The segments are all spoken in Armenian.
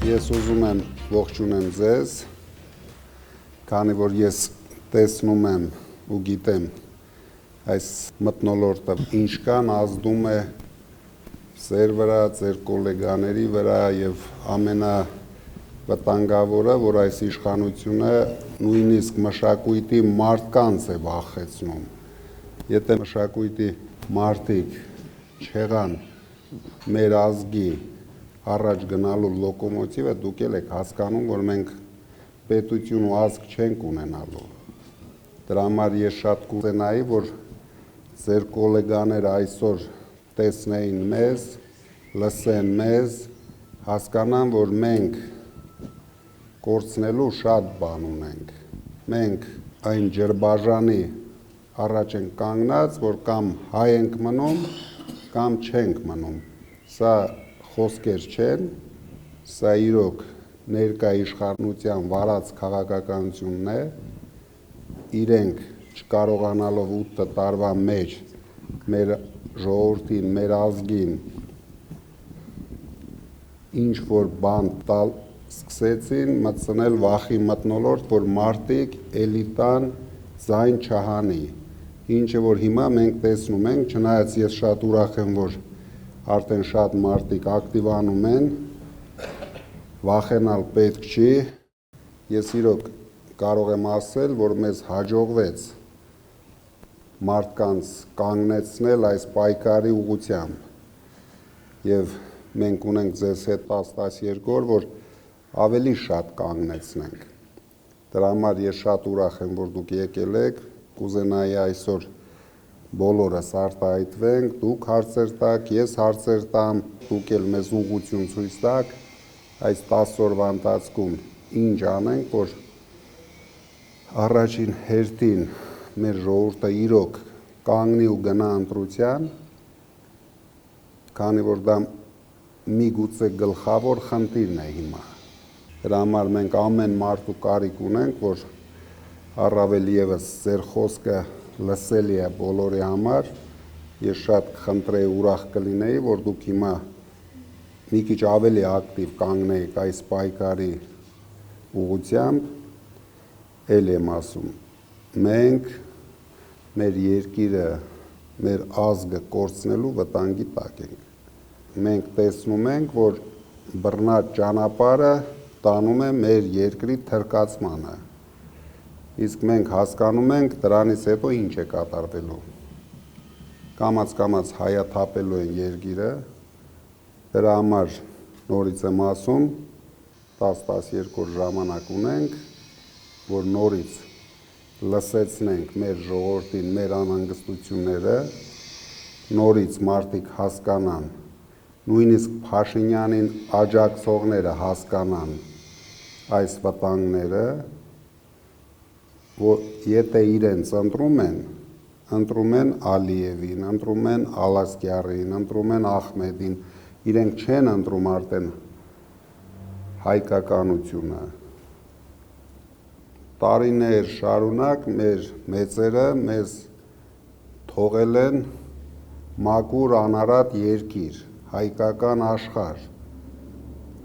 Ես ուզում եմ ողջունեմ ձեզ, քանի որ ես տեսնում եմ ու գիտեմ այս մթնոլորտը ինչ կան, ազդում է ձեր վրա, ձեր գոլեգաների վրա եւ ամենավտանգավորը, որ այս իշխանությունը նույնիսկ մշակույթի մարդկանց է վախեցնում։ Եթե մշակույթի մարդիկ չեղան մեր ազգի առաջ գնալու լոկոմոտիվը, դուք եք հասկանում, որ մենք պետություն ու ազգ չենք ունենալու։ Դրա համար ես շատ կուզենայի, որ ձեր գոլեգաները այսօր տեսնեին մեզ, լսեն մեզ, հասկանան, որ մենք կորցնելու շատ բան ունենք։ Մենք այն ջրբաժանի առաջ ենք կանգնած, որ կամ հայ ենք մնում, կամ չենք մնում։ Սա խոսքեր չեն, սա իրոք ներկա իշխանության վարած քաղաքականությունն է, իրենք չկարողանալով 8 տարվա մեջ մեր ժողովրդին, մեր ազգին ինչ որ բան տալ սկսեցին, մտցնել վախի մթնոլորտ, որ մարդիկ էլիտան ձայն չհանի, ինչը որ հիմա մենք տեսնում ենք, չնայած ես շատ ուրախ եմ, որ արդեն շատ մարդիկ ակտիվանում են, վախենալ պետք չի, ես իրոք կարող եմ ասել, որ մեզ հաջողվեց մարդկանց կանգնեցնել այս պայքարի ուղղությամբ եւ մենք ունենք ձեզ հետ 10-12 օր, որ ավելի շատ կանգնեցնենք։ Դրա համար ես շատ ուրախ եմ, որ դուք եկել եք, կուզենայի այսօր բոլորս արտահայտվենք, դուք հարցեր տաք, ես հարցեր տամ, դուք էլ մեզ ուղղություն ցույց տաք, այս 10 օրվա ընթացքում ինչ անենք, որ առաջին հերթին մեր ժողովուրդը իրոք կանգնի ու գնա ընտրության, քանի որ դա միգուցե գլխավոր խնդիրն է հիմա։ Դրա համար մենք ամեն մարդու կարիք ունենք, որ առավել եւս ձեր խոսքը լսելի է բոլորի համար, ես շատ կխնդրեի, ուրախ կլինեի, որ դուք հիմա մի քիչ ավելի ակտիվ կանգնեիք այս պայքարի ուղղությամբ, էլ եմ ասում, մենք մեր երկիրը, մեր ազգը կորցնելու վտանգի տակ ենք։ Մենք տեսնում ենք, որ բռնած ճանապարհը տանում է մեր երկրի թրկացմանը։ Իսկ մենք հասկանում ենք դրանից հետո ինչ է կատարվելու։ Կամաց-կամաց հայաթափելու են երկիրը, դրա համար նորից եմ ասում, 10-12 օր ժամանակ ունենք, որ նորից լսեցնենք մեր ժողովրդին, մեր անհանգստությունները, նորից մարդիկ հասկանան, նույնիսկ Փաշինյանին աջակցողները հասկանան այս վտանգները, որ եթե իրենց ընտրում են Ալիևին, ընտրում են Ալասկյարին, ընտրում են Ախմեդին, իրենք չեն ընտրում արդեն հայկականությունը։ Տարիներ շարունակ մեր մեծերը մեզ թողել են մաքուր անարատ երկիր, հայկական աշխարհ,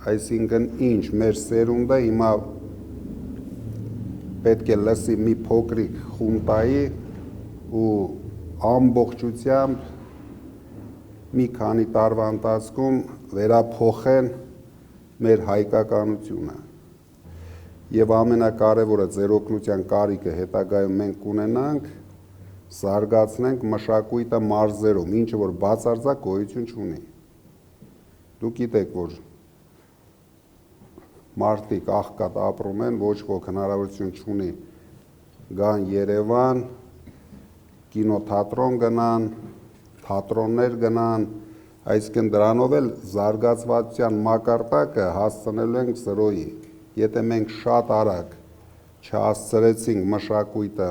այսինքն ինչ, մեր սերունդը հիմա պետք է լսի մի փոքրիկ խունտայի ու ամբողջությամբ մի քանի տարվա ընթացքում վերափոխեն մեր հայկականությունը։ Եվ ամենակարևորը ձեր օգնության կարիքը հետագայում մենք կունենանք, զարգացնենք մշակույթը մարզերում, ինչը որ բացարձակ գոյություն չունի։ Դուք գիտեք, որ մարդիկ աղքատ ապրում են, ոչ ոք հնարավորություն չունի գան Երևան, կինոթատրոն գնան, թատրոններ գնան, այսինքն դրանով էլ զարգացվածության մակարդակը հասցնելու ենք զրոյի։ Եթե մենք շատ արագ չհասցրեցինք մշակույթը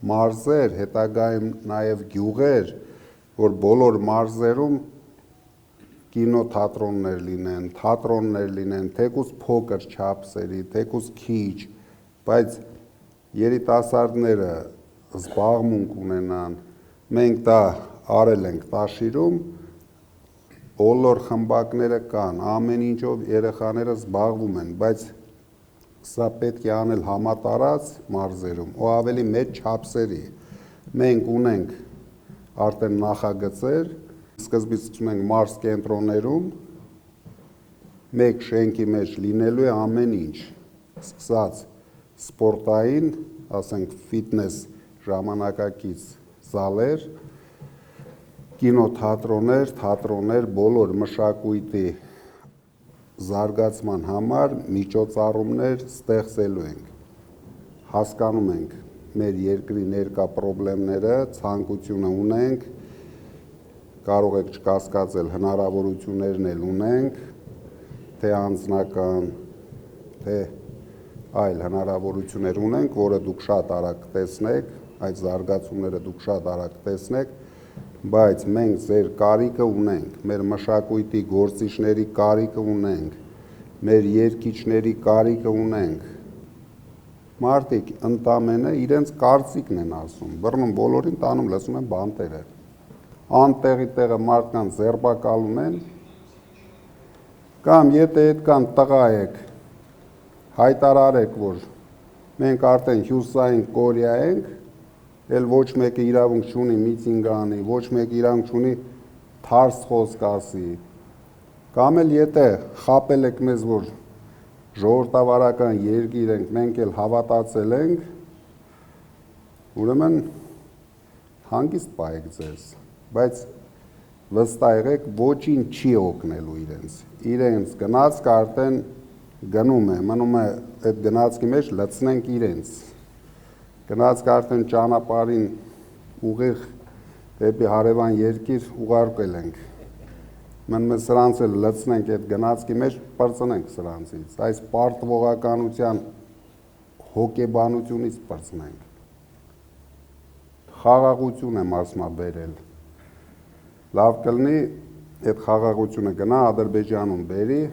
մարզեր, հետագայում նաև գյուղեր, որ բոլոր մարզերում կինոթատրոններ լինեն, թատրոններ լինեն, թեկուզ փոքր չափսերի, թեկուզ քիչ, բայց երիտասարդները զբաղմունք ունենան, մենք դա արել ենք Տաշիրում, բոլոր խմբակները կան, ամեն ինչով երեխաները զբաղվում են, բայց սա պետք է անել համատարած մարզերում, ու ավելի մեծ չափսերի։ Մենք ունենք արդեն նախագծեր, սկզբից սկսում ենք մարզ կենտրոններում, մեկ շենքի մեջ լինելու է ամեն ինչ, սկսած սպորտային, ասենք ֆիթնես ժամանակակից զալեր, կինոթատրոններ, թատրոններ, բոլոր մշակույթի զարգացման համար միջոցառումներ ստեղծելու ենք։ Հասկանում ենք մեր երկրի ներկա խնդիրները, ցանկությունը ունենք, կարող եք չկասկածել, հնարավորություններն էլ ունենք, թե անձնական, թե այլ հնարավորություններ ունենք, որը դուք շատ արագ տեսնեք, այդ զարգացումները դուք շատ արագ տեսնեք, բայց մենք ձեր կարիքը ունենք, մեր մշակույթի գործիչների կարիքը ունենք, մեր երգիչների կարիքը ունենք։ Մարդիկ ընդամենը իրենց կարծիքն են ասում, բռնում բոլորին տանում, լսում են բանտերը։ Անտեղի տեղը մարդկանց ձերբակալում են, կամ եթե այդքան տղա եք, հայտարարեք, որ մենք արդեն Հյուսիսային Կորեա ենք, էլ ոչ մեկը իրավունք չունի միցինգ անի, ոչ մեկը իրավունք չունի թարս խոսք ասի, կամ էլ եթե խաբել եք մեզ, որ ժողովրդավարական երկիր ենք, մենք էլ հավատացել ենք, ուրեմն հանգիստ պահեք ձեզ, բայց վստահ եղեք, ոչինչ չի օգնելու իրենց գնացքը արդեն գնում է, մնում է այդ գնացքի մեջ լցնենք իրենց, գնացքը արդեն ճանապարհին ուղիղ դեպի հարևան երկիր ուղարկել ենք, մնում է սրանց էլ լցնենք այդ գնացքի մեջ, պրծնենք սրանցից, այս պարտվողականության հոգեբանությունից պրծնենք, խաղաղություն եմ ասմաբերել, լավ կլինի այդ խաղաղությունը գնա Ադրբեջանում բերի,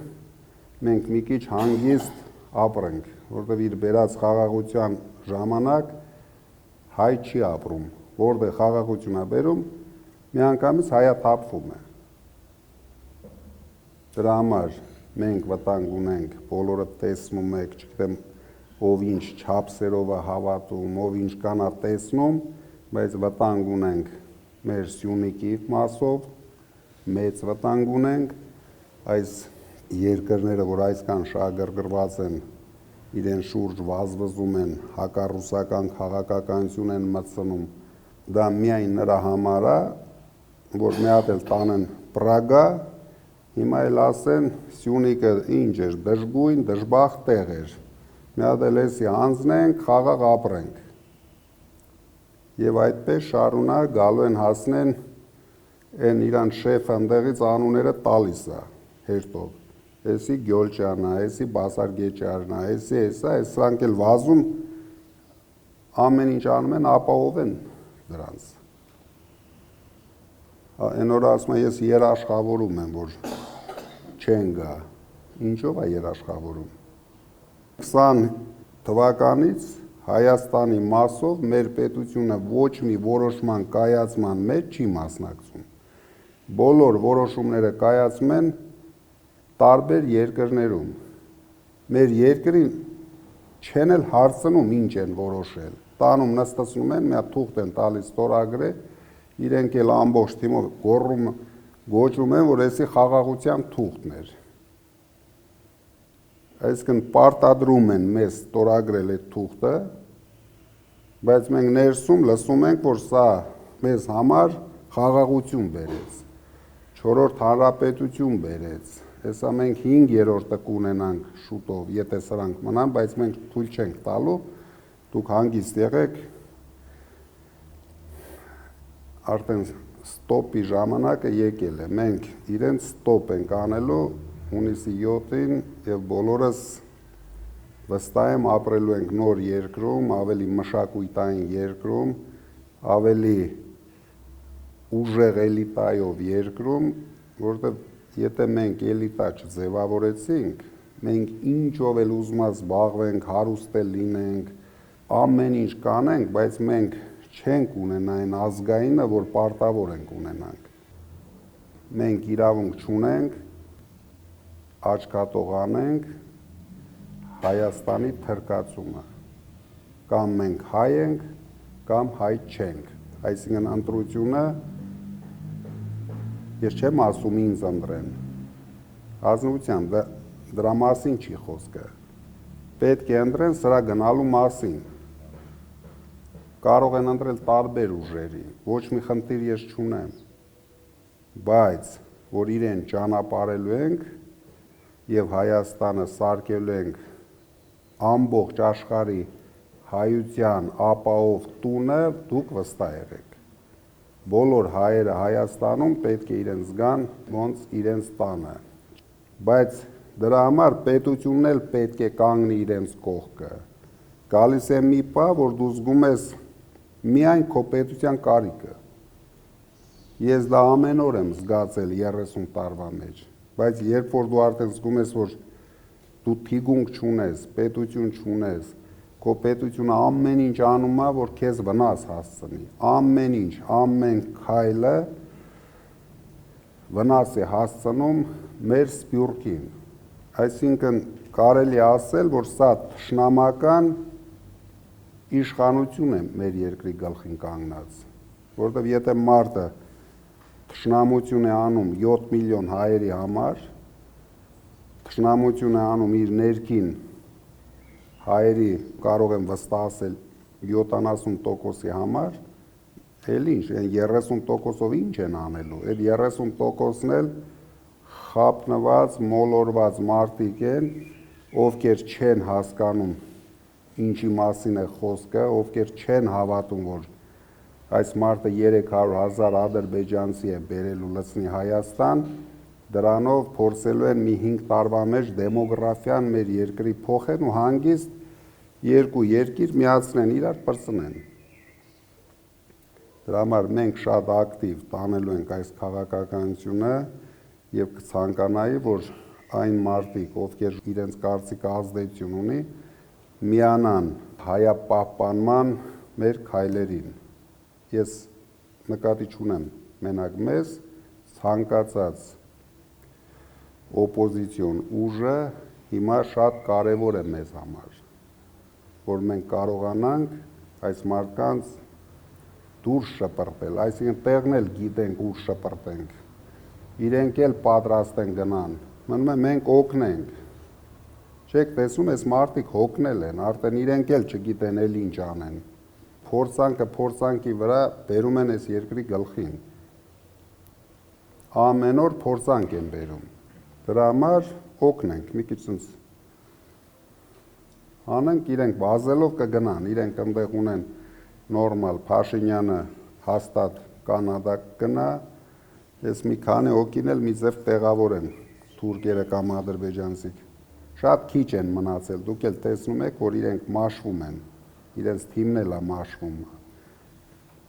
մենք մի քիչ հանգիստ ապրենք, որտեղ իր բերած խաղաղության ժամանակ հայ չի ապրում, որտեղ խաղաղություն է բերում, միանգամից հայաթափվում է։ Դրա համար մենք վտանգ ունենք, բոլորը տեսնում եք, չգիտեմ, ով ինչ չափսերով է հավատում, ով ինչ կանա տեսնում, բայց վտանգ ունենք մեր Սյունիքի մասով, մեծ վտանգ ունենք, այս երկրները, որ այսքան շահագրգռված են, իրեն շուրջ վազվզում են, հակառուսական քաղաքականություն են մտցնում, դա միայն նրա համար է, որ մի հատ էլ տանեն Պրագա, հիմա էլ ասեն Սյունիքը ինչ էր, դժգույն, դժբախտ տեղ էր, մի հատ էլ էսի հանձնենք, խաղաղ ապրենք։ Եվ այդպես շարունակ գալու են հասնեն են իրան շեֆ ընդեղից անունները տալիս է հերթով, էսի Գյոլչյանա, էսի Բասարգեչյանա, էսի էսա, սրանք էլ վազում ամեն ինչ անում են, ապահովեն դրանց։ Այն օրը ասում ես երաշխավորում եմ, որ չեն գա, ինչով է երաշխավորում։ 20 թվականից Հայաստանի մասով մեր պետությունը ոչ մի որոշման կայացման մեջ չի մասնակցում։ Բոլոր որոշումները կայացում են տարբեր երկրներում։ Մեր երկրին չեն էլ հարցնում ինչ են որոշել։ Տանում նստեցնում են, մի հատ թուղթ են տալիս ստորագրե, իրենք էլ ամբողջ թիմով գոչում են, որ էսի խաղաղության թուղթն էր։ Այսինքն պարտադրում են մեզ ստորագրել այդ թուղթը, բայց մենք ներսում լսում ենք, որ սա մեզ համար խաղաղություն բերեց, 4-րդ հանրապետություն բերեց, հեսա մենք 5-րդը կունենանք շուտով, եթե սրանք մնան, բայց մենք թույլ չենք տալու, դուք հանգիստ եղեք, արդեն ստոպի ժամանակը եկել է, մենք իրենց ստոպ ենք անելու հունիսի 7-ին և բոլորս վստահ եմ ապրելու ենք նոր երկրում, ավելի մշակույթային երկրում, ավելի ուժեղ էլիտայով երկրում, որտեղ եթե մենք էլիտա չձևավորեցինք, մենք ինչով էլ ուզում զբաղվենք, հարուստ էլ լինենք, ամեն ինչ կանենք, բայց մենք չենք ունենա այն ազգայինը, որ պարտավոր ենք ունենանք։ մենք իրավունք չունենք աչքատող անենք Հայաստանի թրկացումը, կամ մենք հայ ենք, կամ հայ չենք, այսինքն ընտրությունը, ես չեմ ասում ինձ ընտրեն, ազնվությամբ դրա մասին չի խոսքը, պետք է ընտրեն սրա գնալու մասին, կարող են ընտրել տարբեր ուժերի, ոչ մի խնդիր ես չունեմ, բայց որ իրեն ճանապարհելու ենք եւ Հայաստանը սարքելու ենք ամբողջ աշխարհի հայության ապահով տունը դուք վստահ եղեք։ Բոլոր հայերը Հայաստանում պետք է իրենց զգան ոնց իրենց տանը։ Բայց դրա համար պետությունն էլ պետք է կանգնի իրենց կողքը։ Գալիս է մի պահ, որ դու զգում ես միայն քո պետության կարիքը։ Ես դա ամեն օր եմ զգացել 30 տարվա մեջ, բայց երբ որ դու արդեն զգում ես, որ դու թիգունք չունես, պետություն չունես, քո պետությունը ամեն ինչ անում է, որ քեզ վնաս հասցնի, ամեն ինչ, ամեն քայլը վնաս է հասցնում մեր սփյուռքին, այսինքն կարելի է ասել, որ սա թշնամական իշխանություն է մեր երկրի գլխին կանգնած, որովհետև եթե մարդը թշնամություն է անում 7 միլիոն հայերի համար, թշնամություն է անում իր ներքին հայերի կարող եմ վստահ ասել 70%-ի համար, էլ ինչ, 30%-ով ինչ են անելու, այդ 30%-ն էլ խափնված, մոլորված մարդիկ են, ովքեր չեն հասկանում ինչի մասին է խոսքը, ովքեր չեն հավատում, որ այս մարդը 300,000 ադրբեջանցի է բերելու լցնի Հայաստան, դրանով փորձելու են մի 5 տարվա մեջ դեմոգրաֆիան մեր երկրի փոխեն ու հանգիստ երկու երկիր միացնեն իրար պրծնեն։ Դրա համար մենք շատ ակտիվ տանելու ենք այս քաղաքականությունը եւ կցանկանայի, որ այն մարդիկ, ովքեր իրենց կարծիքը ազդեցություն ունի, միանան հայապահպանման մեր քայլերին։ Ես նկատի չունեմ մենակ մեզ, ցանկացած օպոզիցիոն ուժը հիմա շատ կարևոր է մեզ համար, որ մենք կարողանանք այս մարդկանց դուրս շպրտել, այսինքն տեղն էլ գիտենք ուր շպրտենք, իրենք էլ պատրաստ են գնան, մնում է մենք օգնենք, չեք տեսնում, այս մարդիկ հոգնել են, արդեն իրենք էլ չգիտեն էլ ինչ անեն, փորձանքը փորձանքի վրա բերում են այս երկրի գլխին, ամեն օր փորձանք են բերում, դրա համար օգնենք, մի քիչ ցած անենք, իրենք վազելով կգնան, իրենք այնտեղ ունեն նորմալ, Փաշինյանը հաստատ Կանադա կգնա, ես մի քանի հոգին էլ մի ձև տեղավոր են, թուրքերը կամ ադրբեջանցիք, շատ քիչ են մնացել, դուք էլ տեսնում եք, որ իրենք մաշվում են, իրենց թիմն էլ է մաշվում,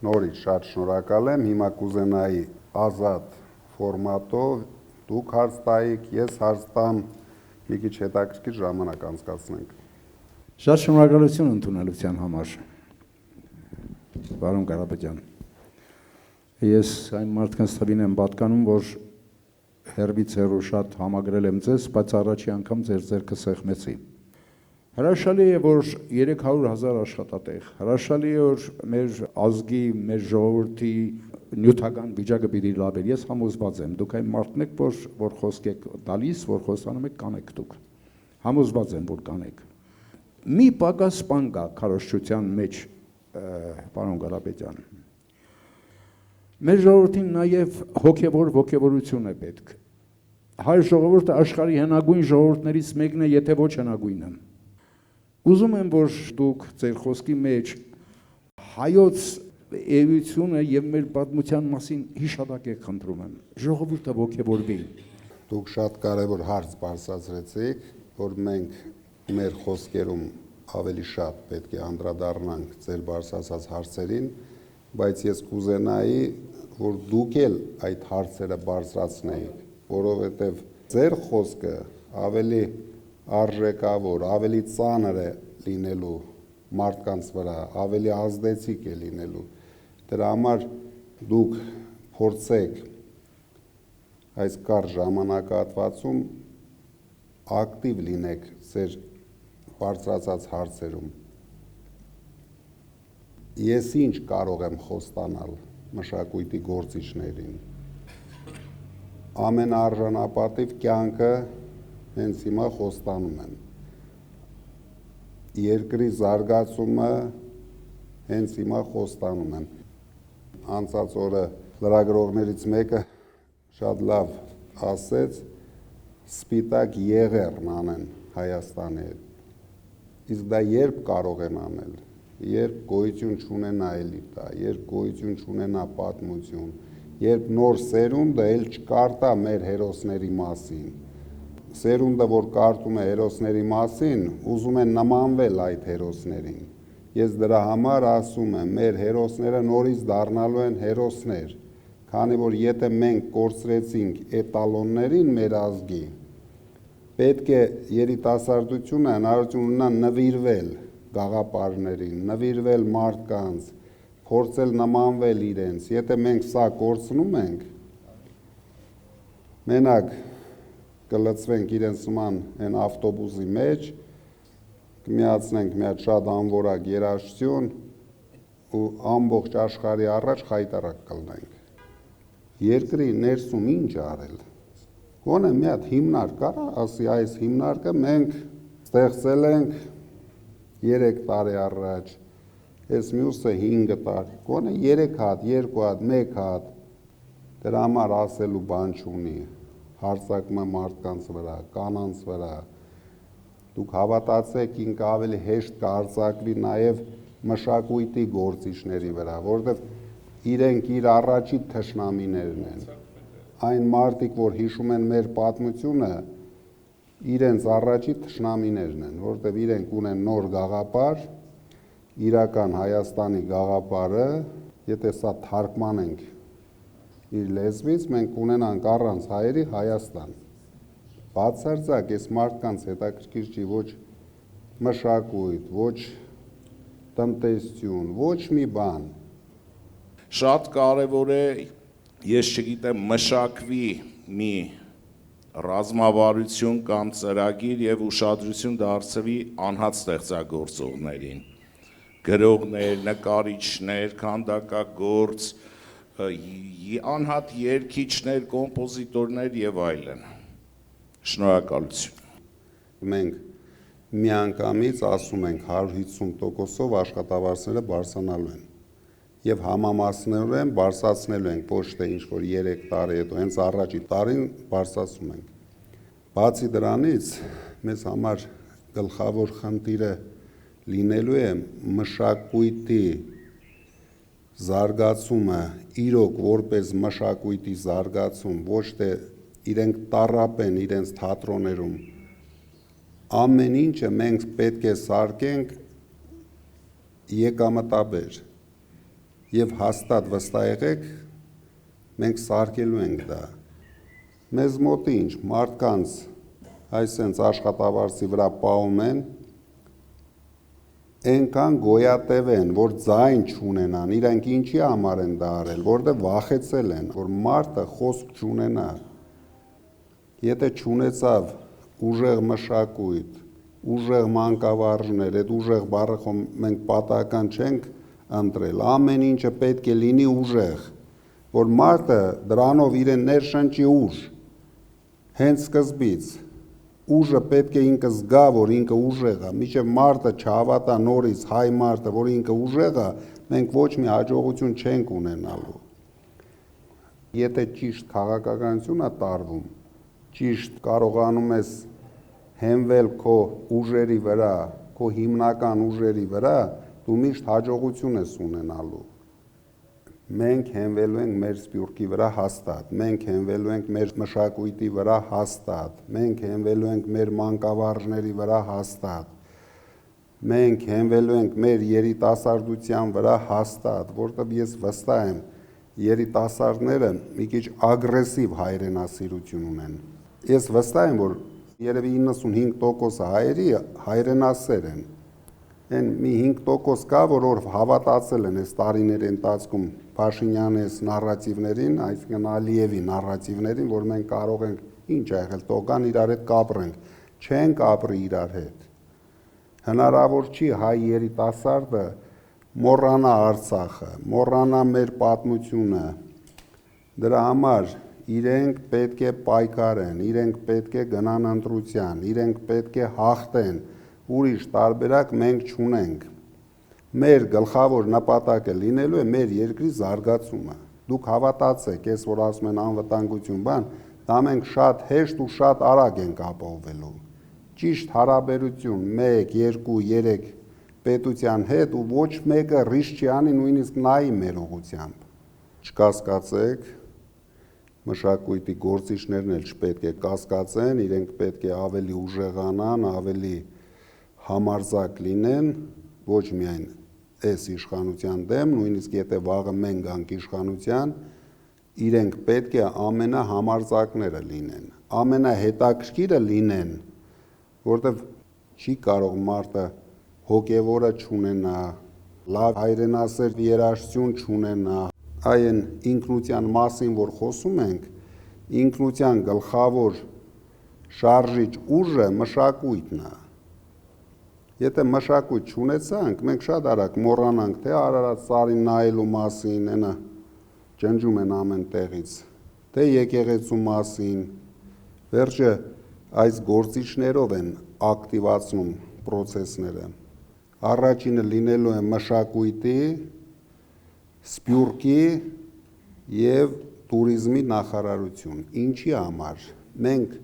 նորից շատ շնորհակալ եմ, հիմա կուզենայի ազատ ֆորմատով, դուք հարց տայիք, ես հարց տամ, մի քիչ հետաքրքիր ժամանակ անցկացնենք։ Շատ շնորհակալություն ընդունելության համար, պարոն Կարապետյան։ Ես այն մարդկանց թվին եմ պատկանում, որ հերվից հեռու շատ համագրել եմ ձեզ, բայց առաջի անգամ ձեր ձեռքը սեղմեցի։ Հրաշալի է, որ 300,000 աշխատատեղ, հրաշալի է, որ մեր ազգի, մեր ժողովրդի նյութական վիճակը պիտի լավ էր, ես համոզված եմ, դուք այն մարդն եք, որ խոսք եք տալիս, որ խոսանում եք, կանեք դուք, համոզված եմ, որ կանեք։ Մի պակաս բան կա քարոզչության մեջ, պարոն Կարապետյան, մեր ժողովրդին նաև հոգևոր ոգևորություն է պետք, հայ ժողովուրդը աշխարհի հնագույն ժողովուրդներից մեկն է, եթե ոչ հնագույնը։ Ուզում եմ, որ դուք ձեր խոսքի մեջ հայոց էությունը եւ մեր պատմության մասին հիշատակ եք խնդրում եմ։ Ժողովուրդը ոգևորվի։ Դուք շատ կարևոր հարց բարձրացրեցիք, որ մենք մեր խոսքերում ավելի շատ պետք է անդրադառնանք ձեր բարձրացած հարցերին, բայց ես կուզենայի, որ դուք էլ այդ հարցերը բարձրացնեիք, որովհետեւ ձեր խոսքը ավելի արժեքավոր, ավելի ծանր է լինելու մարդկանց վրա, ավելի ազդեցիկ է լինելու։ Դրա համար դուք փորձեք այս կար ժամանակահատվածում ակտիվ լինեք ձեր բարձրացած հարցերում։ Ես ինչ կարող եմ խոստանալ մշակույթի գործիչներին։ Ամենաարժանապատիվ կյանքը հենց հիմա խոստանում եմ։ Երկրի զարգացումը հենց հիմա խոստանում եմ։ Անցած օրը լրագրողներից մեկը շատ լավ ասեց, սպիտակ եղեռն անեն Հայաստանի հետ։ Իսկ դա երբ կարող են անել, երբ գոյություն չունենա էլիտա, երբ գոյություն չունենա պատմություն, երբ նոր սերունդը էլ չկարտա մեր հերոսների մասին։ Սերունդը, որ կարդում է հերոսների մասին, ուզում է նմանվել այդ հերոսներին։ Ես դրա համար ասում եմ, մեր հերոսները նորից դառնալու են հերոսներ, քանի որ եթե մենք կորցրեցինք էտալոններին մեր ազգի, պետք է երիտասարդությունը հնարավորություն ունենա նվիրվել գաղափարներին, նվիրվել մարդկանց, փորձել նմանվել իրենց։ Եթե մենք սա կորցնում ենք, մենակ կլցվենք իրենց նման այն ավտոբուսի մեջ, կմիացնենք մի հատ շատ անորակ երաժշտություն ու ամբողջ աշխարհի առաջ խայտարակ կլնենք։ Երկրի ներսում ինչ արել։ Գոնե մի հատ հիմնարկ կարա, ասի այս հիմնարկը մենք ստեղծել ենք 3 տարի առաջ, այս մյուսը 5 տարի, գոնե 3 հատ, 2 հատ, 1 հատ, դրա համար ասելու բան չունի, հարձակում է մարդկանց վրա, կանանց վրա, դուք հավատացեք, ինքը ավելի հեշտ կհարձակվի նաև մշակույթի գործիչների վրա, որովհետև իրենք իր առաջի թշնամիներն են, այն մարդիկ, որ հիշում են մեր պատմությունը, իրենց առաջի թշնամիներն են, որովհետև իրենք ունեն նոր գաղափար, իրական Հայաստանի գաղափարը, եթե սա թարգմանենք իր լեզվից, մենք ունենանք առանց հայերի Հայաստան։ Բացարձակ այս մարդկանց հետաքրքիր չի ոչ մշակույթ, ոչ տնտեսություն, ոչ մի բան։ Շատ կարևոր է, ես չգիտեմ, մշակվի մի ռազմավարություն կամ ծրագիր եւ ուշադրություն դարձվի անհատ ստեղծագործողներին, գրողներ, նկարիչներ, քանդակագործ, անհատ երգիչներ, կոմպոզիտորներ եւ այլն։ Շնորհակալություն։ Մենք միանգամից ասում ենք 150%-ով աշխատավարձերը բարձրանալու են եւ համամասնորեն բարձրացնելու ենք, ոչ թե ինչ որ 3 տարի հետո, հենց առաջի տարին բարձրացում ենք։ Բացի դրանից, մեզ համար գլխավոր խնդիրը լինելու է մշակույթի զարգացումը, իրոք որպես մշակույթի զարգացում, ոչ թե իրենք տառապեն իրենց թատրոններում։ Ամեն ինչը մենք պետք է սարքենք եկամտաբեր եւ հաստատ վստահ եղեք, մենք սարքելու ենք դա։ Մեզ մոտ ինչ, մարդկանց այսենց աշխատավարձի վրա պահում են, այնքան գոյատև են, որ ձայն չունենան, իրանք ինչի համար են դա արել, որտեղ վախեցել են, որ մարդը խոսք չունենա։ Եթե չունեցավ ուժեղ մշակույթ, ուժեղ մանկավարժներ, այդ ուժեղ բառը մենք պատահական չենք ընտրել, ամեն ինչը պետք է լինի ուժեղ, որ մարդը դրանով իրեն ներշնչի ուժ, հենց սկզբից, ուժը պետք է ինքը զգա, որ ինքը ուժեղ է, մինչև մարդը չհավատա նորից հայ մարդը, որ ինքը ուժեղ է, մենք ոչ մի հաջողություն չենք ունենալու։ Եթե ճիշտ քաղաքականություն է տարվում, ճիշտ կարողանում ես հենվել քո ուժերի վրա, քո հիմնական ուժերի վրա, դու միշտ հաջողություն ես ունենալու։ Մենք հենվելու ենք մեր սփյուռքի վրա հաստատ, մենք հենվելու ենք մեր մշակույթի վրա հաստատ, մենք հենվելու ենք մեր մանկավարժների վրա հաստատ, մենք հենվելու ենք մեր երիտասարդության վրա հաստատ, որտեղ ես վստահ եմ, երիտասարդները մի քիչ ագրեսիվ հայրենասիրություն ունեն։ Ես վստահ եմ, որ երևի 95% հայերի հայրենասեր են։ Այն մի 5% կա, որ հավատացել են այս տարիների ընթացքում Փաշինյանի նարատիվներին, այսինքն Ալիևի նարատիվներին, որ մենք կարող ենք ինչ ա եղել, տողան իրար հետ կապրենք, չենք ապրի իրար հետ։ Հնարավոր չի հայ երիտասարդը մոռանա Արցախը, մոռանա մեր պատմությունը։ Դրա համար իրենք պետք է պայքարեն, իրենք պետք է գնան ընտրության, իրենք պետք է հաղթեն, ուրիշ տարբերակ մենք չունենք։ Մեր գլխավոր նպատակը լինելու է մեր երկրի զարգացումը։ Դուք հավատացեք, ես որ ասում են անվտանգություն բան, դա մենք շատ հեշտ ու շատ արագ ենք ապահովելու։ Ճիշտ հարաբերություն 1, 2, 3 պետության հետ ու ոչ մեկը ռիսկ չի անի նույնիսկ նայի մեր ուղղությամբ։ Չկասկածեք, մշակույթի գործիչներն էլ չպետք է կասկածեն, իրենք պետք է ավելի ուժեղանան, ավելի համարձակ լինեն, ոչ միայն այս իշխանության դեմ, նույնիսկ եթե վաղը մենք գանք իշխանության, իրենք պետք է ամենահամարձակները լինեն, ամենահետաքրքիրը լինեն, որտեվ չի կարող մարդը հոգևորը չունենա, լավ հայրենասեր երաժշտություն չունենա, այն ինքնության մասին, որ խոսում ենք, ինքնության գլխավոր շարժիչ ուժը մշակույթն է։ Եթե մշակույթ չունեցանք, մենք շատ արագ մոռանանք, թե Արարատ սարին նայելու մասին, այնա ջնջում են ամեն տեղից, թե եկեղեցու մասին, վերջը այս գործիչներով են ակտիվացնում պրոցեսները։ Առաջինը լինելու է մշակույթի, սփյուռքի եւ տուրիզմի նախարարություն։ Ինչի համար։ Մենք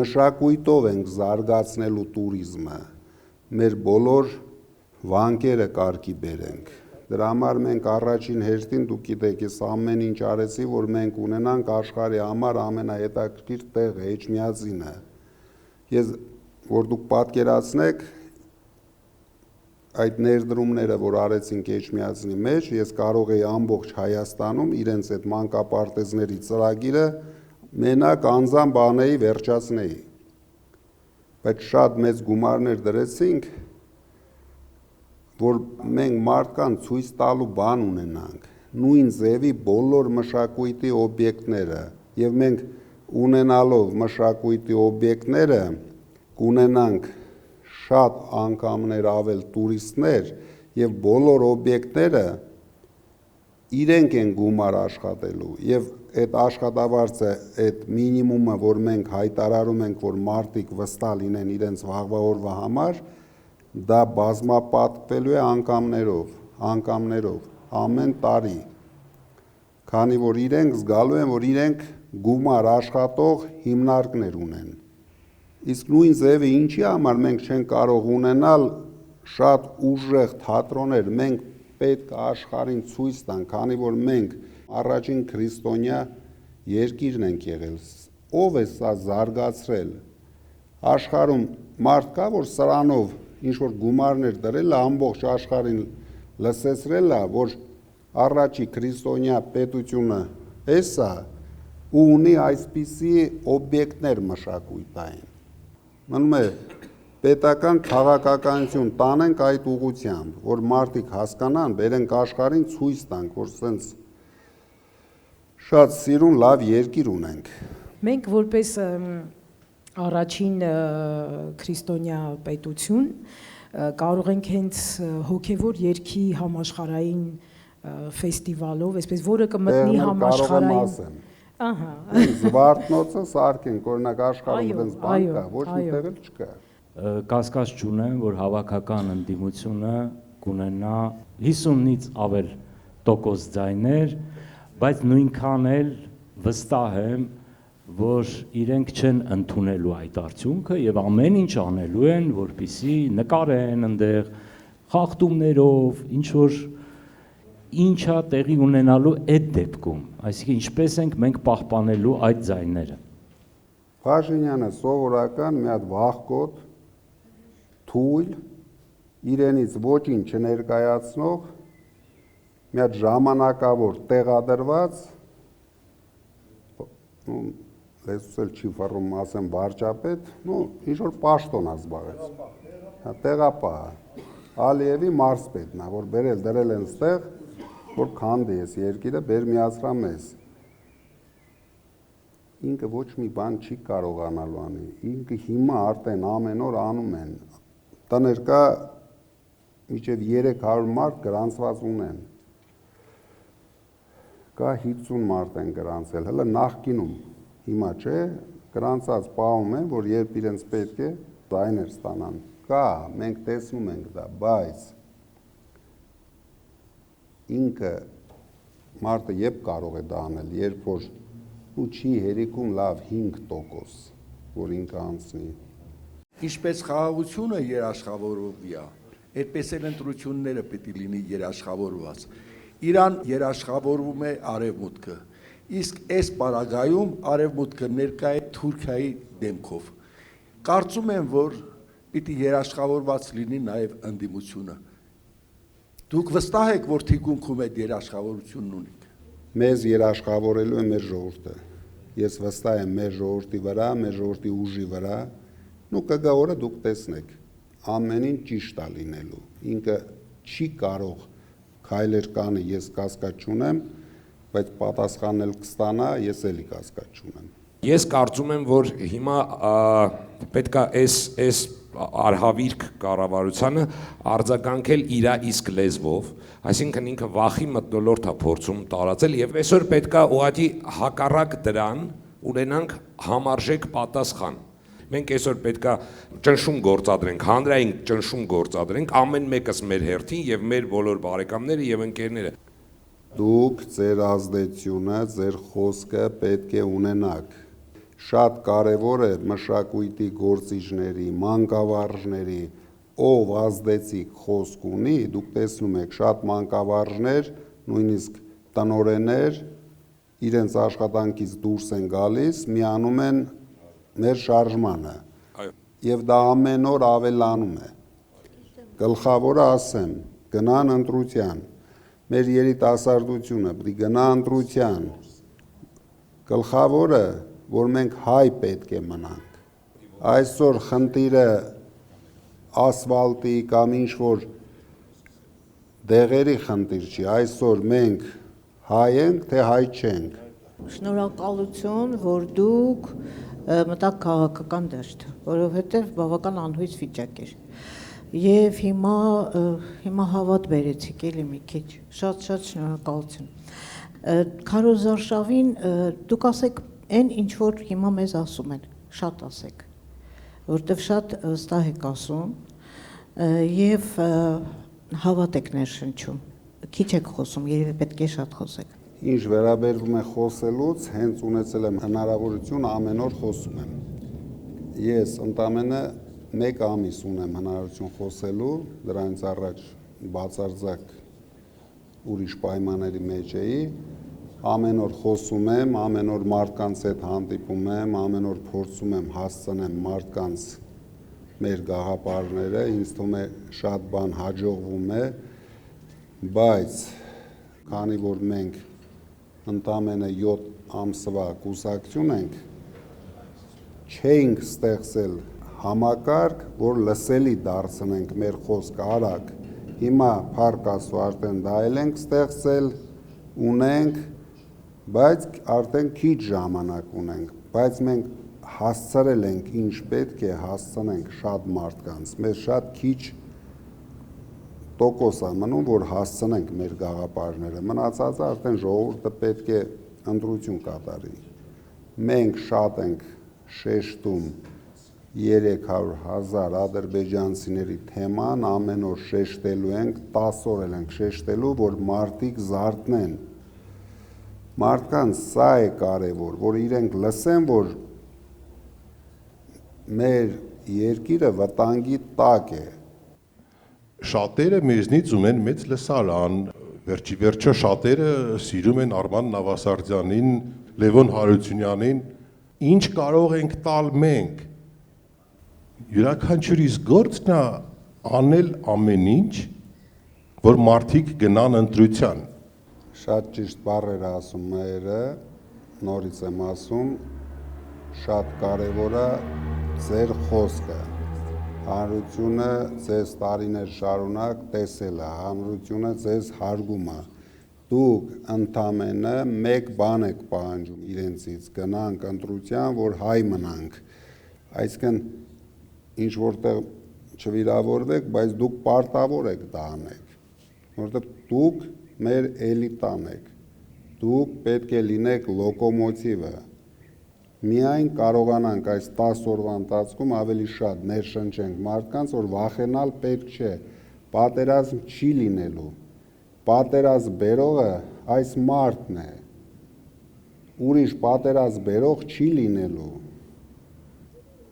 մշակույթով ենք զարգացնելու տուրիզմը, մեր բոլոր վանկերը կարգի բերենք։ Դրա համար մենք առաջին հերթին, դուք գիտեք, ես ամեն ինչ արեցի, որ մենք ունենանք աշխարհի համար ամենահետաքրքիր տեղը, Էջմիածինը։ Ես որ դուք պատկերացնեք այդ ներդրումները, որ արեցինք Էջմիածինի մեջ, ես կարող էի ամբողջ Հայաստանում իրենց այդ մանկապարտեզների ծրագիրը մենակ անձամբ անեի, վերջացնեի։ Բայց շատ մեծ գումարներ դրեցինք, որ մենք մարդկանց ցույց տալու բան ունենանք, նույն ձևի բոլոր մշակույթի օբյեկտները, եւ մենք ունենալով մշակույթի օբյեկտները կունենանք շատ անգամներ ավել տուրիստներ եւ բոլոր օբյեկտները իրենք են գումար աշխատելու եւ այդ աշխատավարձը, այդ մինիմումը, որ մենք հայտարարում ենք, որ մարդիկ վստահ լինեն իրենց վաղվա օրվա համար, դա բազմապատկվելու է անգամներով, ամեն տարի, քանի որ իրենք զգալու են, որ իրենք գումար աշխատող հիմնարկներ ունեն։ Իսկ նույն ձևը ինչի համար մենք չենք կարող ունենալ շատ ուժեղ թատրոններ, մենք պետք է աշխարհին ցույց տանք, քանի որ մենք առաջին քրիստոնյա երկիրն ենք եղել։ Ով է սա զարգացրել։ Աշխարհում մարդ կա, որ սրանով ինչ որ գումարներ դրել է, ամբողջ աշխարհին լսեցրել է, որ առաջի քրիստոնյա պետությունը էսա ու ունի այսպիսի օբյեկտներ մշակույթային։ Մնում է պետական քաղաքականություն տանենք այդ ուղղությամբ, որ մարդիկ հասկանան, բերենք աշխարհին ցույց տանք, որ սենց շատ սիրուն լավ երկիր ունենք։ Մենք որպես առաջին քրիստոնյա պետություն կարող ենք հենց հոգևոր երգի համաշխարհային ֆեստիվալով, այսպես որը կմտնի համաշխարհային։ Ահա։ Զվարթնոցը սարքենք, օրինակ աշխարհում դենց բան կա, ոչ մի տեղ էլ չկա։ Կասկած չունեմ, որ հավաքական ընդդիմությունը կունենա 50-ից ավել տոկոս ձայներ, բայց նույնքան էլ վստահ եմ, որ իրենք չեն ընդունելու այդ արդյունքը եւ ամեն ինչ անելու են, որպեսզի նկարեն այնտեղ խախտումներով, ինչ որ ինչա տեղի ունենալու այդ դեպքում, այսինքն ինչպես ենք մենք պահպանելու այդ ձայները։ Փաշինյանը սովորական մի հատ վախկոտ, թույլ, իրենից ոչինչ չներկայացնող, մի հատ ժամանակավոր տեղադրված, լեզուս էլ չի վռում, ասեմ վարչապետ, ինչ որ պաշտոն է զբաղեց, տեղապահ, Ալիևի մարզպետն է, որ բերել դրել են ստեղ, որ քանդի ես երկիրը, բեր միացրա մեզ։ Ինքը ոչ մի բան չի կարողանալու անի։ Ինքը հիմա արդեն ամեն օր անում են։ Տներ կա մինչև 300 մարդ գրանցված ունեն։ Կա 50 մարդ են գրանցել, հələ նախկինում, հիմա չէ, գրանցած պահում են, որ երբ իրենց պետք է ձայներ ստանան։ Կա, մենք տեսնում ենք դա, բայց ինքը մարդը երբ կարող է դա անել, երբ որ ու չի հերիքում լավ 5%, որ ինքը անցնի։ Ինչպես խաղաղությունը երաշխավորվի է, այդպես էլ ընտրությունները պետք է լինի երաշխավորված։ Իրան երաշխավորվում է արևմուտքը, իսկ այս պարագայում արևմուտքը ներկա է Թուրքիայի դեմքով։ Կարծում եմ, որ պիտի երաշխավորված լինի նաև ընդդիմությունը։ Դուք վստահ եք, որ թիկունքում այդ երաշխավորությունն ունիք։ Մեզ երաշխավորելու է մեր ժողովուրդը։ Ես վստահ եմ մեր ժողովրդի վրա, մեր ժողովրդի ուժի վրա, ու կգա օրը դուք տեսնեք, ամենին ճիշտ է լինելու։ Ինքը չի կարող քայլեր կանի, ես կասկած չունեմ, բայց պատասխանել կստանա, ես էլի կասկած չունեմ։ Ես կարծում եմ, որ հիմա պետքա այս արհավիրք կառավարությանը արձագանքել իր իսկ լեզվով, այսինքն ինքը վախի մթնոլորտ է փորձում տարածել եւ այսօր պետքա ուղղակի հակառակ դրան ունենանք համարժեք պատասխան։ Մենք այսօր պետքա ճնշում գործադրենք, հանրային ճնշում գործադրենք ամեն մեկս մեր հերթին եւ մեր բոլոր բարեկամները եւ ընկերները։ Դուք ձեր ազդեցությունը, ձեր խոսքը պետք է ունենաք։ Շատ կարևոր է մշակույթի գործիչների, մանկավարժների, ով ազդեցիկ խոսք ունի, դուք տեսնում եք շատ մանկավարժներ, նույնիսկ տնօրեններ իրենց աշխատանքից դուրս են գալիս, միանում են մեր շարժմանը, եւ դա ամեն օր ավելանում է։ Գլխավորը ասեմ, գնան ընտրության, մեր երիտասարդությունը պիտի գնա ընտրության, գլխավորը, որ մենք հայ պետք է մնանք։ Այսօր խնդիրը ասֆալտի կամ ինչ-որ դեղերի խնդիր չի, այսօր մենք հայ ենք, թե հայ չենք։ Շնորհակալություն, որ դուք մտաք քաղաքական դաշտ, որովհետև բավական անհույս վիճակ էր։ Եվ հիմա հավատ բերեցիք էլի մի քիչ, շատ շնորհակալություն։ Քարոզարշավին դուք ասեք այն ինչ որ հիմա մեզ ասում են, շատ ասեք, որտև շատ վստահ եք ասում եւ հավատ եք ներշնչում։ Քիչ եք խոսում, երևի պետք է շատ խոսեք։ Ինչ վերաբերվում է խոսելուց, հենց ունեցել եմ հնարավորություն ամեն օր խոսում եմ։ Ես ընդամենը 1 ամիս ունեմ հնարավորություն խոսելու, դրանից առաջ բացարձակ ուրիշ պայմանների մեջ էի, ամեն օր խոսում եմ, ամեն օր մարդկանց հետ հանդիպում եմ, ամեն օր փորձում եմ հասցնեմ մարդկանց մեր գաղափարները, ինձ թվում է շատ բան հաջողվում է, բայց քանի որ մենք ընդամենը 7 ամսվա կուսակցություն ենք, չէինք ստեղծել համակարգ, որ լսելի դարձնենք մեր խոսքը արագ։ Հիմա փառք Աստծո արդեն դա ենք ստեղծել, ունենք, բայց արդեն քիչ ժամանակ ունենք, բայց մենք հասցրել ենք ինչ պետք է հասցնենք շատ մարդկանց, մեր շատ քիչ տոկոս է մնում, որ հասցնենք մեր գաղափարները, մնացածը արդեն ժողովուրդը պետք է ընտրություն կատարի։ Մենք շատ ենք շեշտում 300,000 ադրբեջանցիների թեման, ամեն օր շեշտելու ենք, 10 օր ենք շեշտելու, որ մարդիկ զարթնեն։ Մարդկանց սա է կարևոր, որ իրենք լսեն, որ մեր երկիրը վտանգի տակ է։ Շատերը մեզնից ունեն մեծ լսարան, վերջի վերջը շատերը սիրում են Արման Նավասարդյանին, Լևոն Հարությունյանին, ինչ կարող ենք տալ մենք։ Յուրաքանչյուրիս գործն է անել ամեն ինչ, որ մարդիկ գնան ընտրության։ Շատ ճիշտ բառեր ասում մայրը, նորից եմ ասում, շատ կարևոր է ձեր խոսքը։ Հանրությունը ձեզ տարիներ շարունակ տեսել է, հանրությունը ձեզ հարգում է։ Դուք ընդամենը մեկ բան եք պահանջում իրենցից, գնանք ընտրության, որ հայ մնանք։ Այսինքն ինչ որտեղ չվիրավորվեք, բայց դուք պարտավոր եք դա անեք, որովհետև դուք մեր էլիտան եք, դուք պետք է լինեք լոկոմոտիվը։ Միայն կարողանանք այս 10 օրվա ընթացքում ավելի շատ ներշնչենք մարդկանց, որ վախենալ պետք չէ, պատերազմ չի լինելու, պատերազմ բերողը այս մարդն է, ուրիշ պատերազմ բերող չի լինելու։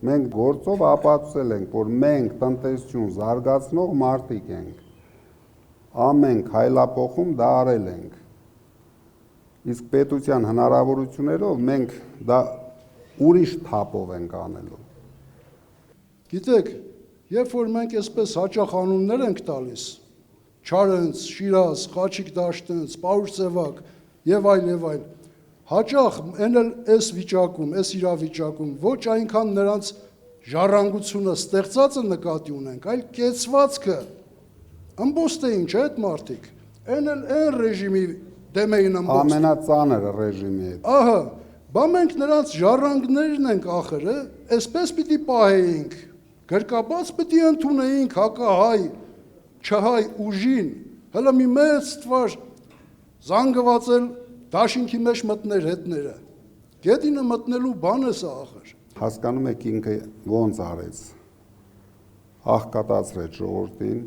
Մենք գործով ապացուցել ենք, որ մենք տնտեսություն զարգացնող մարդիկ ենք, ամեն քայլափոխում դա արել ենք, իսկ պետության հնարավորություններով մենք դա ուրիշ թափով ենք անելու։ Գիտեք, երբ որ մենք այսպես հաճախ անուններ ենք տալիս, Չարենց, Շիրազ, Խաչիկ Դաշտենց, Պարուսևակ եւ այլ, հաճախ այս վիճակում, այս իրավիճակում ոչ այնքան նրանց ժառանգությունը ստեղծածը նկատի ունենք, այլ կեցվածքը ըմբոստ էին, չէ՞ այդ մարդիկ։ Այն ռեժիմի դեմ էին ըմբոստ։ Ամենածանր ռեժիմի հետ։ Ահա, բա մենք նրանց ժառանգներն ենք ախր, այսպես պիտի պահեինք, գրկաբաց պիտի ընդունեինք հակահայ, չհայ ուժին, հələ մի մեծ թվար զանգվածել դաշինքի մեջ մտներ հետները։ Գետինը մտնելու բան է սա ախր։ Հասկանում եք ինքը ոնց արեց, աղքատացրեց ժողովրդին,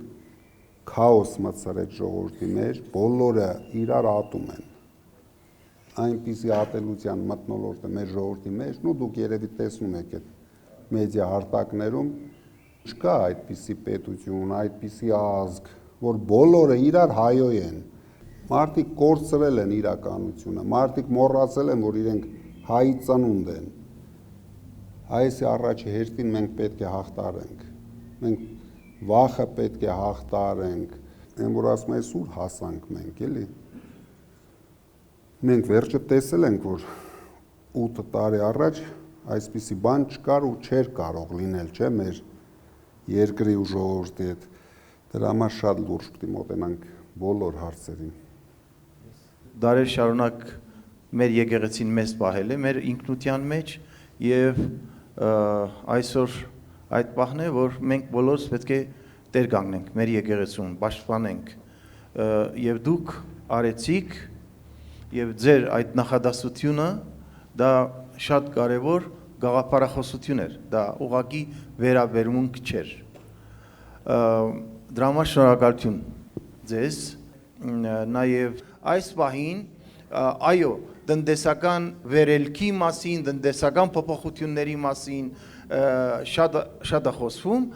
քաոս մտցրեց ժողովրդի մեջ, բոլորը իրար ատում են։ Այնպիսի ատելության մթնոլորտը մեր ժողովրդի մեջ, ու դուք երևի տեսնում եք այդ մեդիա արտակներում, չկա այդպիսի պետություն, այդպիսի ազգ, որ բոլորը իրար հայոյ են։ Մարդիկ կորցրել են իրականությունը, մարդիկ մոռացել են, որ իրենք հայի ծնունդ են։ Այսի առաջի հերթին մենք պետք է հաղթարենք։ Մենք վախը պետք է հաղթարենք։ Այն որ ասում է սուր հասանք մենք, էլի։ Մենք վերջը տեսել ենք, որ 8 տարի առաջ այսպիսի բան չկար ու չէր կարող լինել, չէ՞, մեր երկրի ու ժողովրդի հետ։ Դրա համար շատ լուրջ պետք է մոտենանք բոլոր հարցերին։ Դարեր շարունակ մեր եկեղեցին մեզ պահել է մեր ինքնության մեջ եւ այսօր այդ պահն է, որ մենք բոլորս պետք է տեր կանգնենք մեր եկեղեցուն, պաշտպանենք եւ դուք արեցիք եւ ձեր այդ նախադասությունը դա շատ կարեւոր գաղափարախոսություն էր, դա ուղղակի վերաբերմունք չէր։ Դրա համար շնորհակալություն ձեզ, նաեւ այս պահին, այո, տնտեսական վերելքի մասին, տնտեսական փոփոխությունների մասին շատ է խոսվում,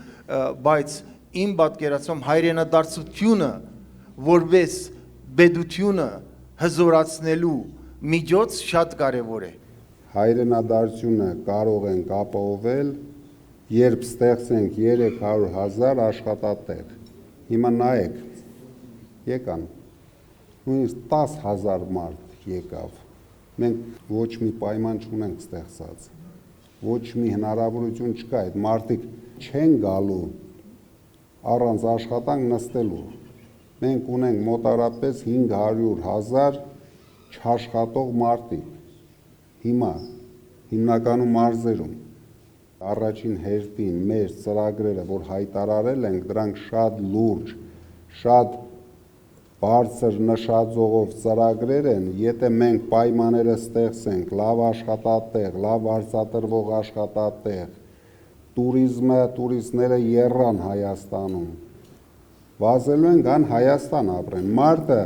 բայց իմ պատկերացում հայրենադարձությունը որպես պետությունը հզորացնելու միջոց շատ կարևոր է։ Հայրենադարձությունը կարող ենք ապահովել, երբ ստեղծենք 300,000 աշխատատեղ։ Հիմա նայեք, եկան, նույնիսկ 10,000 մարդ եկավ։ Մենք ոչ մի պայման չունենք ստեղծած, ոչ մի հնարավորություն չկա, այդ մարդիկ չեն գալու առանց աշխատանք նստելու։ Մենք ունենք մոտարապես 500,000 չաշխատող մարդիկ, հիմա, հիմնականում մարզերում, առաջին հերթին մեր ծրագրերը, որ հայտարարել ենք, դրանք շատ լուրջ, շատ բարձր նշաձողով ծրագրեր են, եթե մենք պայմանները ստեղծենք, լավ աշխատատեղ, լավ արձատրվող աշխատատեղ, տուրիստները եռան Հայաստանում, վազելու են գան Հայաստան ապրեն, մարդը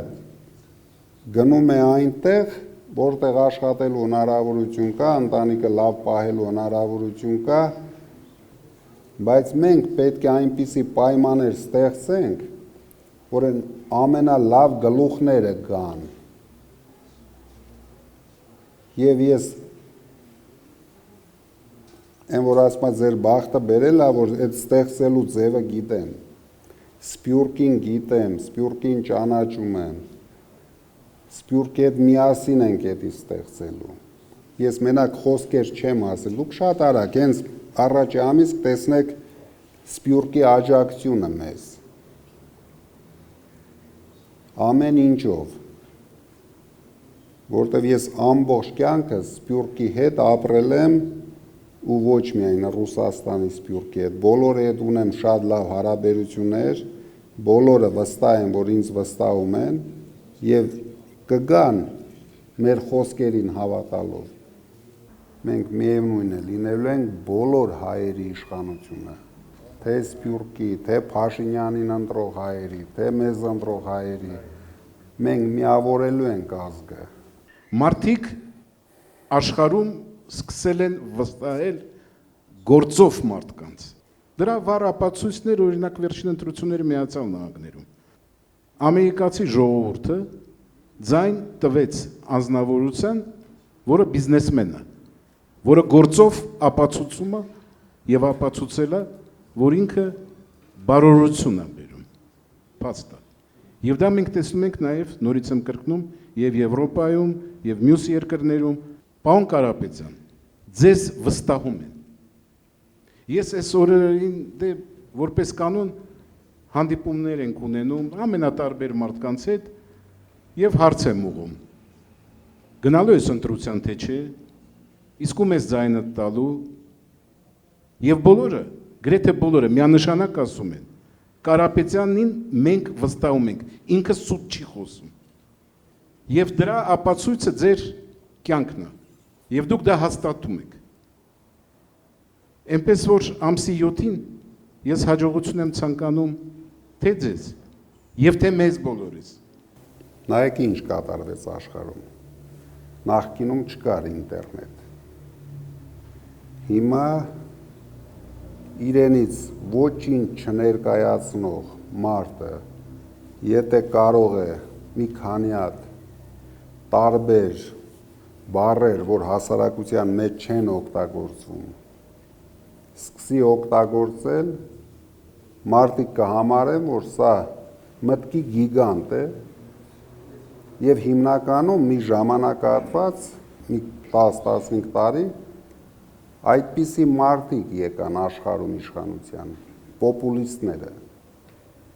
գնում է այնտեղ, որտեղ աշխատելու հնարավորություն կա, ընտանիքը լավ պահելու հնարավորություն կա, բայց մենք պետք է այնպիսի պայմաններ ստեղծենք, որ ամենալավ գլուխները կան։ Եվ ես այն որ ասում եմ ձեր բախտը բերել է, որ այդ ստեղծելու ձևը գիտեմ, Սպյուրքին գիտեմ, Սպյուրքին ճանաչում եմ, Սպյուրքի հետ միասին ենք էդի ստեղծելու։ Ես մենակ խոսքեր չեմ ասել, դուք շատ արագ, հենց առաջի ամիս տեսնեք Սպյուրքի աջակցությունը մեզ։ Ամեն ինչով, որտեվ ես ամբողջ կյանքս Սփյուռքի հետ ապրել եմ ու ոչ միայն Ռուսաստանի Սփյուռքի հետ, բոլորի հետ ունեմ շատ լավ հարաբերություններ, բոլորը վստահ են, որ ինձ վստահում են եւ կգան մեր խոսքերին հավատալով։ Մենք միևնույն է լինելու ենք բոլոր հայերի իշխանությունը, թե Սփյուռքի, թե Փաշինյանին ընտրող հայերի, թե մեզ ընտրող հայերի, մենք միավորելու ենք ազգը։ Մարդիկ աշխարհում սկսել են վստահել գործով մարդկանց։ Դրա վառ ապացույցներ օրինակ վերջին ընտրությունների Միացյալ Նահանգներում։ Ամերիկացի ժողովուրդը ձայն տվեց անձնավորության, որը բիզնեսմեն է, որը գործով ապացուցում է եւ ապացուցել է, որ ինքը բարօրություն է բերում, փաստը։ Եվ դա մենք տեսնում ենք նաեւ նորից եմ կրկնում եւ Եվրոպայում եւ մյուս երկրներում, պարոն Կարապետյան, ձեզ վստահում են։ Ես այս օրերին որպես կանոն հանդիպումներ ենք ունենում ամենատարբեր մարդկանց հետ եւ հարց եմ ուղում։ Գնալու ես ընտրության թե չէ, իսկ ում ես ձայնը տալու, եւ բոլորը, գրեթե բոլորը միանշանակ ասում են, Կարապետյանին մենք վստահում ենք, ինքը սուտ չի խոսում։ Եվ դրա ապացույցը ձեր կյանքն է, եւ դուք դա հաստատում եք։ Այնպես որ ամսի 7-ին ես հաջողություն եմ ցանկանում թե ձեզ եւ թե մեզ բոլորիս։ Նայեք ինչ կատարվեց աշխարհում։ Նախկինում չկար ինտերնետ։ Հիմա իրենից ոչինչ չներկայացնող մարդը, եթե կարող է մի քանի հատ տարբեր բառեր, որ հասարակության մեջ չեն օգտագործվում, սկսի օգտագործել, մարդիկ կհամարեն, որ սա մտքի գիգանտ է եւ հիմնականում մի ժամանակահատված, մի 10-15 տարի այդպիսի մարդիկ եկան աշխարհում իշխանության, պոպուլիստները,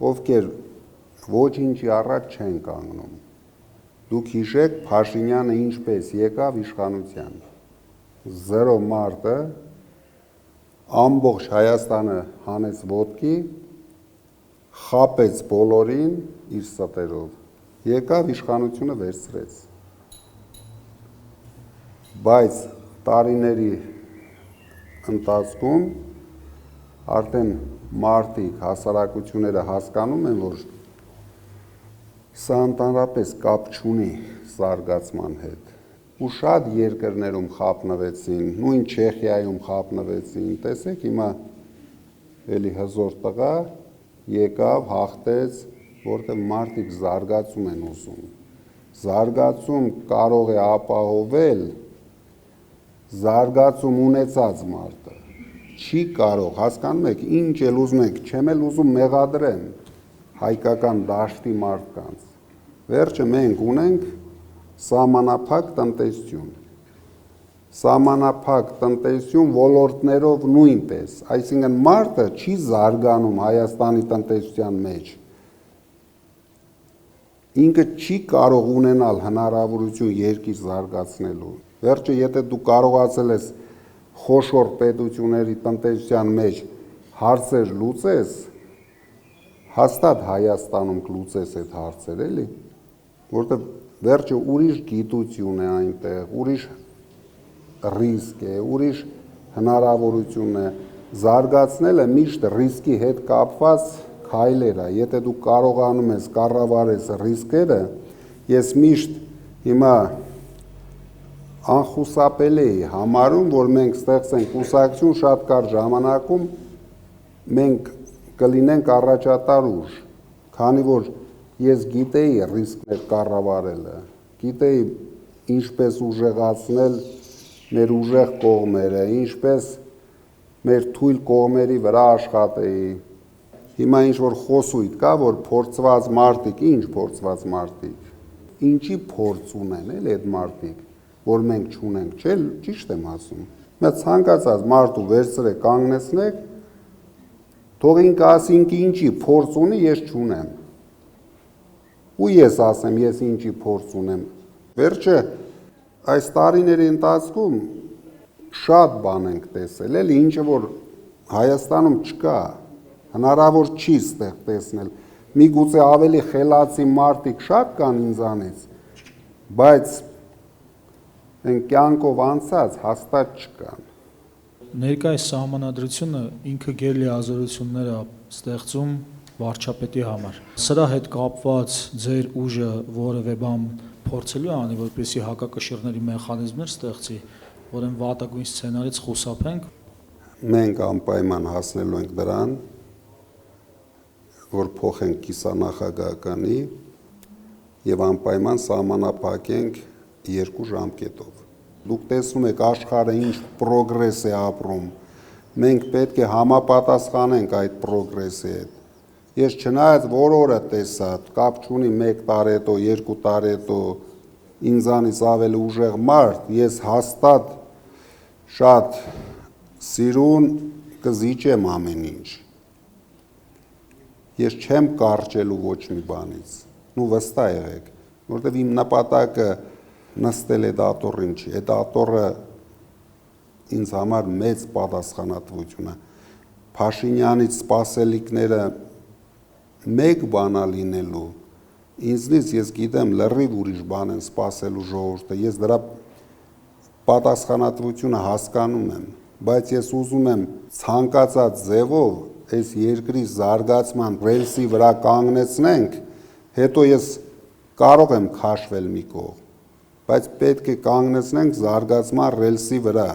ովքեր ոչինչի առաջ չեն կանգնում։ Դուք հիշեք Փաշինյանը ինչպես եկավ իշխանության։ Զերո մարտը ամբողջ Հայաստանը հանեց ոտքի, խապեց բոլորին իր ստերով, եկավ իշխանությունը վերցրեց։ Բայց տարիների ընթացքում արդեն մարդիկ, հասարակությունները հասկանում են, որ սա ընդհանրապես կապ չունի զարգացման հետ։ Ու շատ երկրներում խապնվեցին, նույն Չեխիայում խապնվեցին, տեսեք հիմա էլի հզոր տղա եկավ, հաղթեց, որտեղ մարդիկ զարգացում են ուզում։ Զարգացում կարող է ապահովել զարգացում ունեցած մարդը, չի կարող, հասկանում եք, ինչ էլ ուզում եք, չեմ էլ ուզում մեղադրեմ հայկական դաշտի մարդկանց։ Վերջը մենք ունենք սահմանափակ տնտեսություն։ Սահմանափակ տնտեսություն ոլորտներով նույնպես, այսինքն մարդը չի զարգանում Հայաստանի տնտեսության մեջ։ Ինքը չի կարող ունենալ հնարավորություն երկիր զարգացնելու։ Վերջը, եթե դու կարողացել ես խոշոր պետությունների տնտեսության մեջ հարցեր լուծես, հաստատ Հայաստանում կլուծես այդ հարցեր, էլի, որտեղ վերջը ուրիշ գիտություն է այնտեղ, ուրիշ ռիսկ է, ուրիշ հնարավորություն է, զարգացնելը միշտ ռիսկի հետ կապված քայլեր է, եթե դու կարողանում ես կառավարես ռիսկերը, ես միշտ հիմա անխուսափելի է համարում, որ մենք ստեղծենք կուսակցություն շատ կարճ ժամանակում մենք կլինենք առաջատար ուժ, քանի որ ես գիտեի ռիսկներ կառավարելը, գիտեի ինչպես ուժեղացնել մեր ուժեղ կողմերը, ինչպես մեր թույլ կողմերի վրա աշխատեի։ Հիմա ինչ որ խոսույթ կա, որ փորձված մարդիկ, ինչ փորձված մարդիկ, ինչի փորձ ունեն էլ այդ մարդիկ, որ մենք չունենք, չէ՞, ճիշտ եմ ասում։ Մի ցանկացած մարդու վերցրեք, կանգնեցնեք, թող ինքը ասի ինքը ինչի փորձ ունի, ես չունեմ։ Ու ես ասեմ, ես ինչի փորձ ունեմ։ Վերջը այս տարիների ընթացքում շատ բան ենք տեսել, էլի ինչը որ Հայաստանում չկա, հնարավոր չի ստեղ տեսնել։ Միգուցե ավելի խելացի մարդիկ շատ կան ինձանից, բայց են կյանքով անցած հաստատ չկան։ Ներկայիս սահմանադրությունը ինքը գերլիազորություններ է ստեղծում վարչապետի համար։ Սրա հետ կապված ձեր ուժը որևէ բան փորձելու է անի, որպեսզի հակակշիռների մեխանիզմներ ստեղծի, որ այն վատագույն սցենարից խուսափենք։ Մենք անպայման հասնելու ենք դրան, որ փոխենք կիսանախագահականի եւ անպայման սահմանափակենք 2 ժամկետով։ Դուք տեսնում եք աշխարհը ինչ պրոգրես է ապրում։ Մենք պետք է համապատասխանենք այդ պրոգրեսի հետ։ Ես չնայած որ օրը տեսա, կապ չունի 1 տարի հետո, 2 տարի հետո ինձանից ավելի ուժեղ մարդ, ես հաստատ շատ սիրուն կզիջեմ ամեն ինչ։ Ես չեմ կարճելու ոչ մի բանից։ Նու վստահ եղեք, որտեղ իմ նպատակը նստել է դատորին չի, է դատորը ինձ համար մեծ պատասխանատվություն է։ Փաշինյանից սպասելիքները մեկ բանա լինելու, ինձնից ես գիտեմ լրիվ ուրիշ բան են սպասելու ժողովուրդը, ես դրա պատասխանատվությունը հասկանում եմ, բայց ես ուզում եմ ցանկացած ձևով այս երկրի զարգացման ռելսի վրա կանգնեցնենք, հետո ես կարող եմ քաշվել մի կողմ, բայց պետք է կանգնեցնենք զարգացման ռելսի վրա։